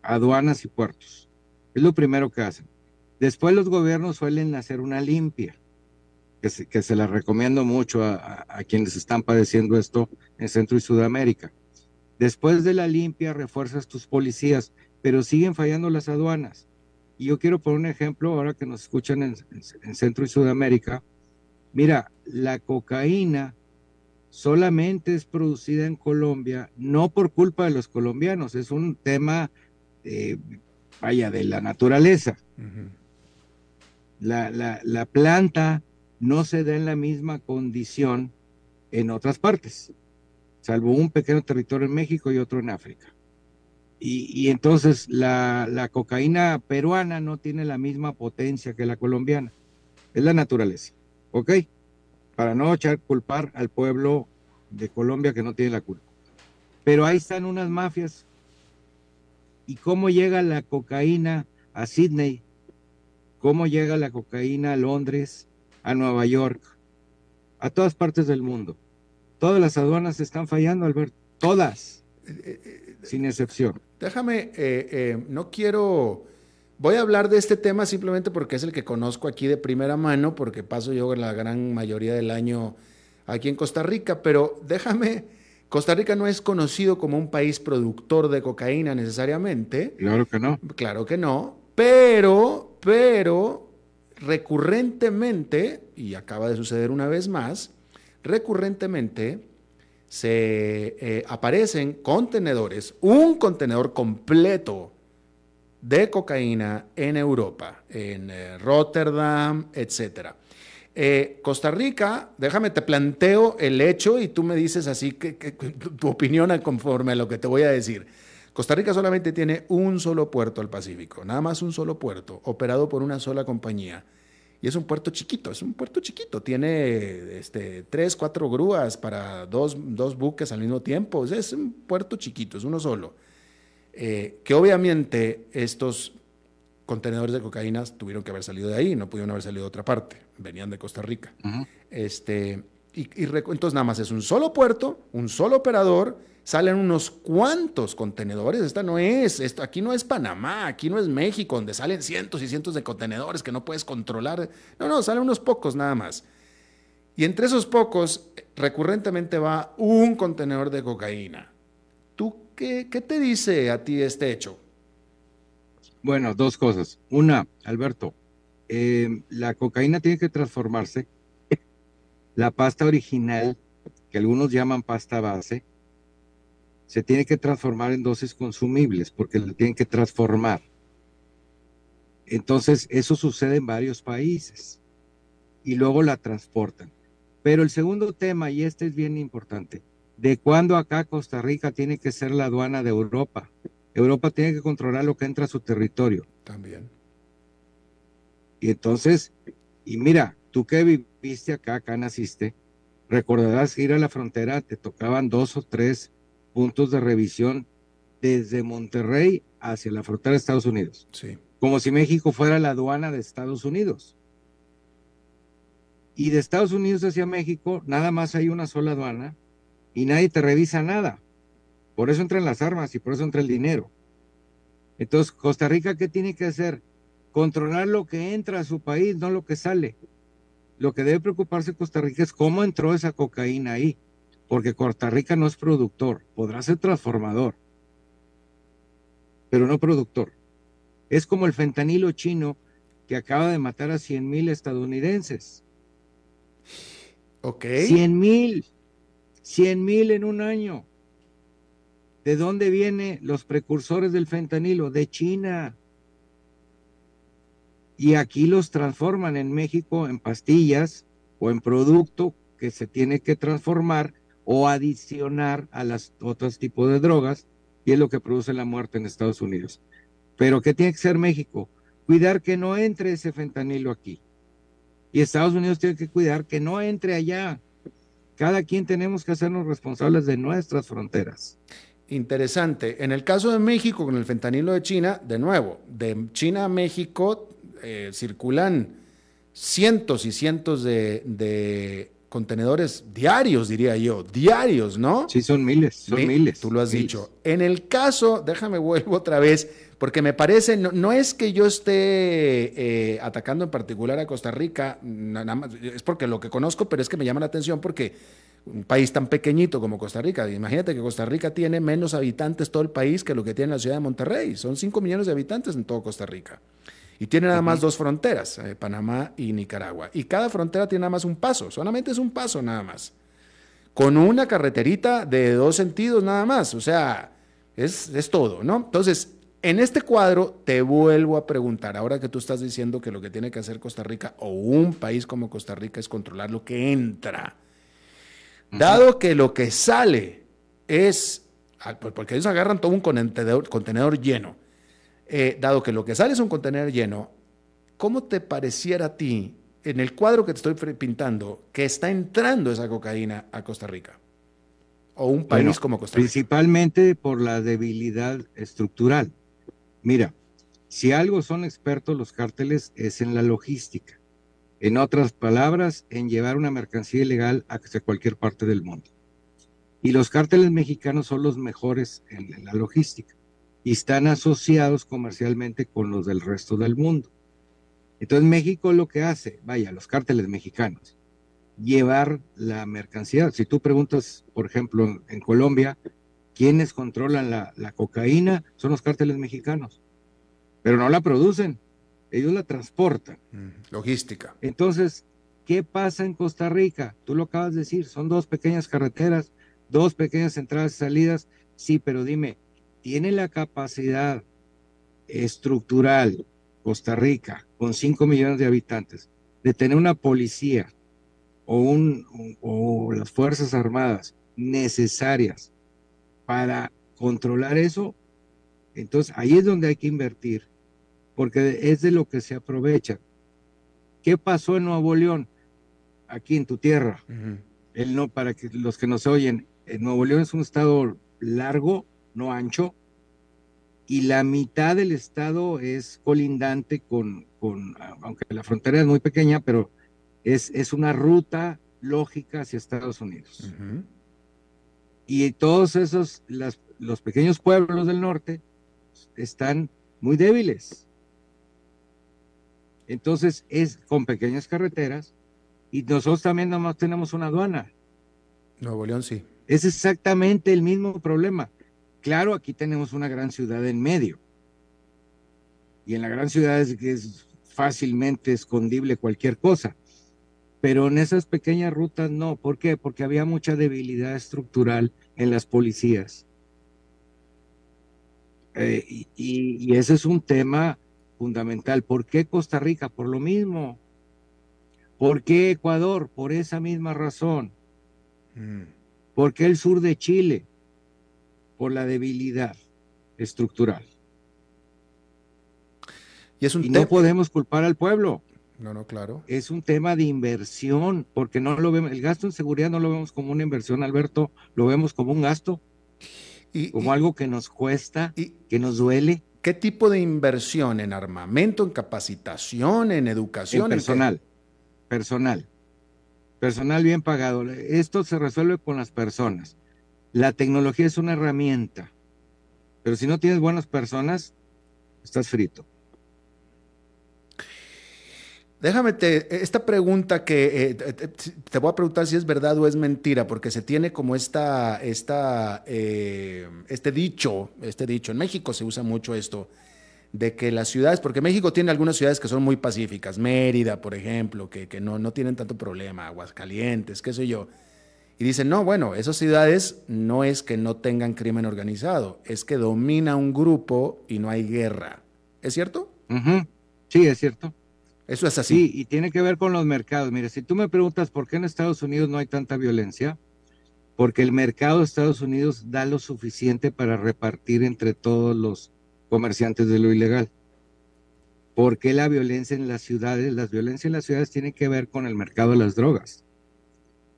aduanas y puertos. Es lo primero que hacen. Después los gobiernos suelen hacer una limpia, que se la recomiendo mucho a quienes están padeciendo esto en Centro y Sudamérica. Después de la limpia refuerzas tus policías, pero siguen fallando las aduanas. Y yo quiero poner un ejemplo ahora que nos escuchan en Centro y Sudamérica. Mira, la cocaína solamente es producida en Colombia, no por culpa de los colombianos, es un tema, de la naturaleza. Uh-huh. La planta no se da en la misma condición en otras partes, salvo un pequeño territorio en México y otro en África. Y entonces la cocaína peruana no tiene la misma potencia que la colombiana, es la naturaleza, ¿ok? Para no culpar al pueblo de Colombia que no tiene la culpa. Pero ahí están unas mafias. ¿Y cómo llega la cocaína a Sydney? ¿Cómo llega la cocaína a Londres, a Nueva York, a todas partes del mundo? Todas las aduanas están fallando, Alberto. Todas, sin excepción. Déjame, no quiero... Voy a hablar de este tema simplemente porque es el que conozco aquí de primera mano, porque paso yo la gran mayoría del año aquí en Costa Rica, pero déjame, Costa Rica no es conocido como un país productor de cocaína necesariamente. Claro que no. Claro que no, pero recurrentemente, y acaba de suceder una vez más, recurrentemente se aparecen contenedores, un contenedor completo de cocaína en Europa, en Rotterdam, etc. Costa Rica, déjame te planteo el hecho y tú me dices así que tu opinión conforme a lo que te voy a decir. Costa Rica solamente tiene un solo puerto al Pacífico, nada más un solo puerto, operado por una sola compañía. Y es un puerto chiquito, tiene 3, 4 grúas para dos buques al mismo tiempo, o sea, es un puerto chiquito, es uno solo. Que obviamente estos contenedores de cocaína tuvieron que haber salido de ahí, no pudieron haber salido de otra parte, venían de Costa Rica. Uh-huh. Entonces nada más es un solo puerto, un solo operador, salen unos cuantos contenedores. Aquí no es Panamá, aquí no es México, donde salen cientos y cientos de contenedores que no puedes controlar. No, salen unos pocos nada más. Y entre esos pocos, recurrentemente va un contenedor de cocaína. ¿Qué te dice a ti este hecho? Bueno, dos cosas. Una, Alberto, la cocaína tiene que transformarse. La pasta original, que algunos llaman pasta base, se tiene que transformar en dosis consumibles porque la tienen que transformar. Entonces, eso sucede en varios países y luego la transportan. Pero el segundo tema, y este es bien importante, ¿de cuándo acá Costa Rica tiene que ser la aduana de Europa? Europa tiene que controlar lo que entra a su territorio. También. Y entonces, y mira, tú que viviste acá naciste, recordarás que ir a la frontera te tocaban 2 o 3 puntos de revisión desde Monterrey hacia la frontera de Estados Unidos. Sí. Como si México fuera la aduana de Estados Unidos. Y de Estados Unidos hacia México, nada más hay una sola aduana y nadie te revisa nada. Por eso entran las armas y por eso entra el dinero. Entonces, Costa Rica, ¿qué tiene que hacer? Controlar lo que entra a su país, no lo que sale. Lo que debe preocuparse Costa Rica es cómo entró esa cocaína ahí. Porque Costa Rica no es productor, podrá ser transformador, pero no productor. Es como el fentanilo chino que acaba de matar a 100,000 estadounidenses. Ok. 100,000 en un año. ¿De dónde vienen los precursores del fentanilo? De China. Y aquí los transforman en México en pastillas o en producto que se tiene que transformar o adicionar a las otros tipos de drogas, y es lo que produce la muerte en Estados Unidos. Pero ¿qué tiene que hacer México? Cuidar que no entre ese fentanilo aquí. Y Estados Unidos tiene que cuidar que no entre allá. Cada quien tenemos que hacernos responsables de nuestras fronteras. Interesante. En el caso de México, con el fentanilo de China, de nuevo, de China a México circulan cientos y cientos de contenedores diarios, diría yo, diarios, ¿no? Sí, son miles, miles. Tú lo has miles. dicho. En el caso, déjame vuelvo otra vez, porque me parece, no es que yo esté atacando en particular a Costa Rica, nada más, es porque lo que conozco, pero es que me llama la atención porque un país tan pequeñito como Costa Rica, imagínate que Costa Rica tiene menos habitantes todo el país que lo que tiene la ciudad de Monterrey, son 5 millones de habitantes en todo Costa Rica. Y tiene nada más 2 fronteras, Panamá y Nicaragua. Y cada frontera tiene nada más un paso, solamente es un paso nada más. Con una carreterita de 2 sentidos nada más, o sea, es todo, ¿no? Entonces, en este cuadro te vuelvo a preguntar, ahora que tú estás diciendo que lo que tiene que hacer Costa Rica o un país como Costa Rica es controlar lo que entra. Dado que lo que sale es, porque ellos agarran todo un contenedor lleno, dado que lo que sale es un contenedor lleno, ¿cómo te pareciera a ti, en el cuadro que te estoy pintando, que está entrando esa cocaína a Costa Rica? O un país como Costa Rica. Principalmente por la debilidad estructural. Mira, si algo son expertos los cárteles es en la logística. En otras palabras, en llevar una mercancía ilegal hacia cualquier parte del mundo. Y los cárteles mexicanos son los mejores en la logística y están asociados comercialmente con los del resto del mundo. Entonces México lo que hace, vaya, los cárteles mexicanos, llevar la mercancía. Si tú preguntas, por ejemplo, en Colombia, ¿quiénes controlan la cocaína? Son los cárteles mexicanos, pero no la producen, ellos la transportan. Logística. Entonces, ¿qué pasa en Costa Rica? Tú lo acabas de decir, son 2 pequeñas carreteras, 2 pequeñas entradas y salidas. Sí, pero dime, ¿tiene la capacidad estructural Costa Rica, con 5 millones de habitantes, de tener una policía o las Fuerzas Armadas necesarias para controlar eso? Entonces, ahí es donde hay que invertir, porque es de lo que se aprovecha. ¿Qué pasó en Nuevo León? Aquí en tu tierra. Para que los que nos oyen, Nuevo León es un estado largo, no ancho, y la mitad del estado es colindante con aunque la frontera es muy pequeña, pero es una ruta lógica hacia Estados Unidos. Y todos esos, los pequeños pueblos del norte están muy débiles. Entonces es con pequeñas carreteras, y nosotros también nomás tenemos una aduana. Nuevo León sí. Es exactamente el mismo problema. Claro, aquí tenemos una gran ciudad en medio, y en la gran ciudad es fácilmente escondible cualquier cosa, pero en esas pequeñas rutas no. ¿Por qué? Porque había mucha debilidad estructural en las policías. Y ese es un tema fundamental. ¿Por qué Costa Rica? Por lo mismo. ¿Por qué Ecuador? Por esa misma razón. ¿Por qué el sur de Chile? Por la debilidad estructural. Y no podemos culpar al pueblo. No, claro. Es un tema de inversión, porque no lo vemos, el gasto en seguridad no lo vemos como una inversión, Alberto, lo vemos como un gasto, como algo que nos cuesta, que nos duele. ¿Qué tipo de inversión? ¿En armamento, en capacitación, en educación? En personal bien pagado. Esto se resuelve con las personas. La tecnología es una herramienta, pero si no tienes buenas personas, estás frito. Déjame esta pregunta que te voy a preguntar si es verdad o es mentira, porque se tiene como este dicho, en México se usa mucho esto, de que las ciudades, porque México tiene algunas ciudades que son muy pacíficas, Mérida, por ejemplo, que no tienen tanto problema, Aguascalientes, qué sé yo. Y dicen, no, bueno, esas ciudades no es que no tengan crimen organizado, es que domina un grupo y no hay guerra. ¿Es cierto? Sí, es cierto. Eso es así. Sí, y tiene que ver con los mercados. Mire, si tú me preguntas por qué en Estados Unidos no hay tanta violencia, porque el mercado de Estados Unidos da lo suficiente para repartir entre todos los comerciantes de lo ilegal. ¿Por qué la violencia en las ciudades? La violencia en las ciudades tiene que ver con el mercado de las drogas.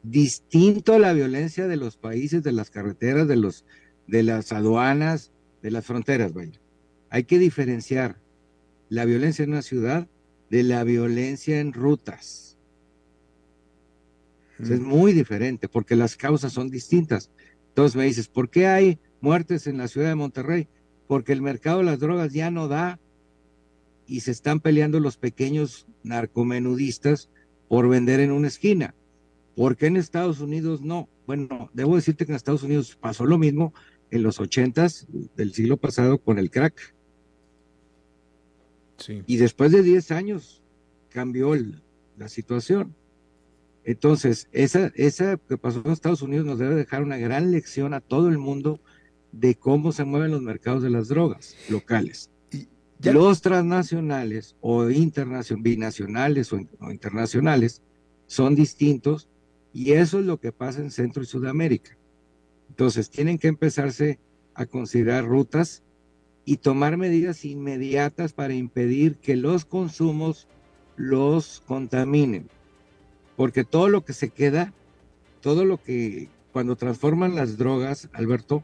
Distinto a la violencia de los países, de las carreteras, de las aduanas, de las fronteras, vaya. Hay que diferenciar la violencia en una ciudad de la violencia en rutas. Es muy diferente porque las causas son distintas. Entonces me dices, ¿por qué hay muertes en la ciudad de Monterrey? Porque el mercado de las drogas ya no da y se están peleando los pequeños narcomenudistas por vender en una esquina. ¿Por qué en Estados Unidos no? Bueno, debo decirte que en Estados Unidos pasó lo mismo en los 80s del siglo pasado con el crack. Sí. Y después de 10 años cambió la situación. Entonces, esa que pasó en Estados Unidos nos debe dejar una gran lección a todo el mundo de cómo se mueven los mercados de las drogas locales. Los transnacionales o binacionales o internacionales son distintos y eso es lo que pasa en Centro y Sudamérica. Entonces, tienen que empezarse a considerar rutas y tomar medidas inmediatas para impedir que los consumos los contaminen. Porque todo lo que se queda, todo lo que cuando transforman las drogas, Alberto,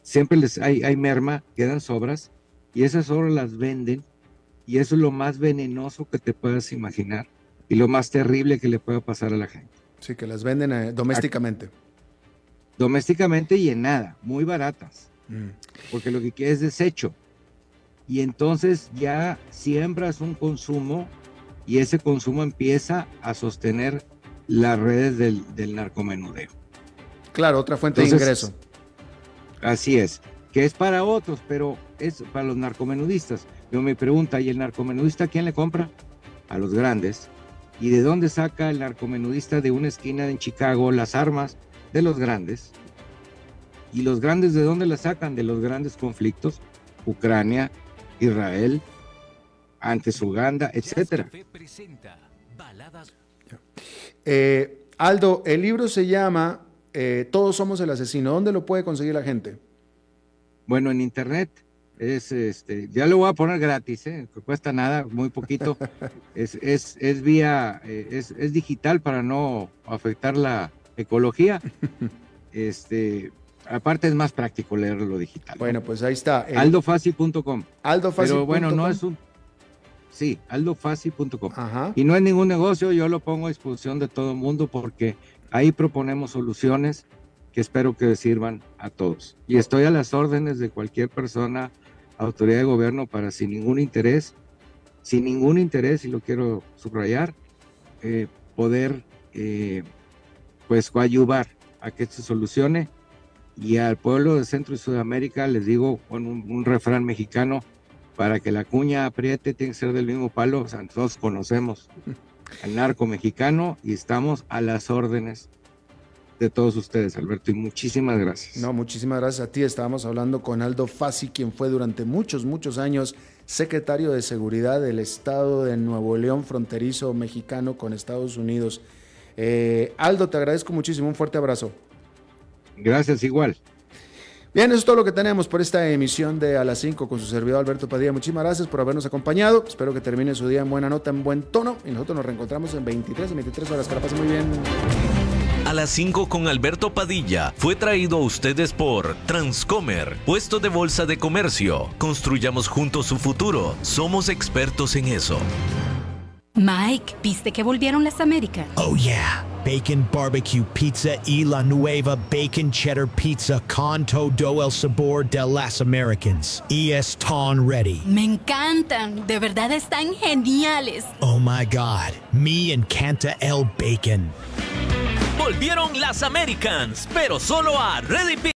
siempre hay merma, quedan sobras, y esas sobras las venden, y eso es lo más venenoso que te puedas imaginar, y lo más terrible que le pueda pasar a la gente. Sí, que las venden domésticamente. Domésticamente y en nada, muy baratas, porque lo que queda es desecho. Y entonces ya siembras un consumo, y ese consumo empieza a sostener las redes del narcomenudeo. Claro, otra fuente de ingreso. Así es, que es para otros, pero es para los narcomenudistas. Yo me pregunto, ¿y el narcomenudista a quién le compra? A los grandes. ¿Y de dónde saca el narcomenudista de una esquina en Chicago las armas? De los grandes. ¿Y los grandes de dónde las sacan? De los grandes conflictos, Ucrania, Israel, antes Uganda, etcétera. Aldo, el libro se llama Todos somos el asesino. ¿Dónde lo puede conseguir la gente? Bueno, en internet. Ya lo voy a poner gratis, no cuesta nada, muy poquito. es digital para no afectar la ecología. Aparte es más práctico leerlo digital. Bueno, pues ahí está. Aldofasi.com. Aldofasi.com. Pero bueno, no es un... Sí, aldofasi.com. Y no es ningún negocio, yo lo pongo a disposición de todo el mundo porque ahí proponemos soluciones que espero que sirvan a todos. Y estoy a las órdenes de cualquier persona, autoridad de gobierno, para sin ningún interés, y lo quiero subrayar, poder pues coadyuvar a que esto se solucione. Y al pueblo de Centro y Sudamérica les digo con un refrán mexicano: para que la cuña apriete tiene que ser del mismo palo. O sea, nosotros conocemos al narco mexicano y estamos a las órdenes de todos ustedes, Alberto, y muchísimas gracias. No, muchísimas gracias a ti. Estábamos hablando con Aldo Fassi, quien fue durante muchos años secretario de Seguridad del Estado de Nuevo León, fronterizo mexicano con Estados Unidos. Aldo, te agradezco muchísimo, un fuerte abrazo. Gracias, igual. Bien, eso es todo lo que tenemos por esta emisión de A las 5 con su servidor Alberto Padilla. Muchísimas gracias por habernos acompañado. Espero que termine su día en buena nota, en buen tono. Y nosotros nos reencontramos en 23 horas. Que la pasen muy bien. A las 5 con Alberto Padilla fue traído a ustedes por Transcomer, puesto de bolsa de comercio. Construyamos juntos su futuro. Somos expertos en eso. Mike, ¿viste que volvieron las Américas? Oh yeah, Bacon Barbecue Pizza y la nueva Bacon Cheddar Pizza con todo el sabor de las Americans. Y están ready. Me encantan, de verdad están geniales. Oh my God, me encanta el bacon. Volvieron las Americans, pero solo a Ready Pizza.